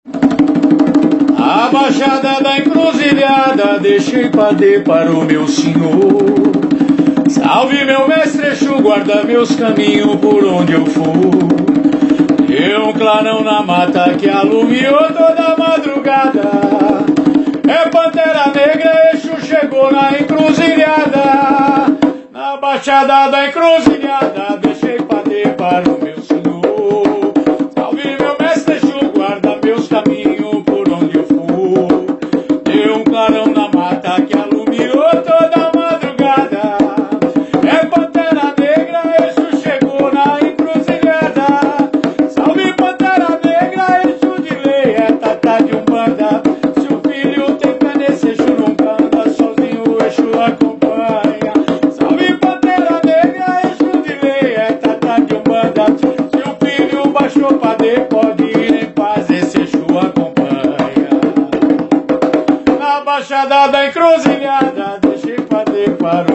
A Baixada da Encruzilhada deixei pader para o meu senhor. Salve meu mestre Exu, guarda meus caminhos por onde eu for. Deu um clarão na mata que alumiou toda a madrugada. É Pantera Negra, Exu chegou na encruzilhada. Na Baixada da Encruzilhada deixei pader para o meu senhor. Salve meu mestre Exu, guarda meus caminhos por onde eu for. Deu um clarão na mata que alumiou toda a madrugada. É Pantera Negra, Exu chegou na encruzilhada. Salve Pantera Negra, Exu de lei, é tata de umbanda. Se o filho tem pé nesse Exu nunca anda sozinho, o Exu acompanha. Salve Pantera Negra, Exu de lei, é tata de umbanda. Se o filho baixou pader, pode ir em paz, esse Exu acompanha. Na Baixada da Encruzilhada deixei pader para o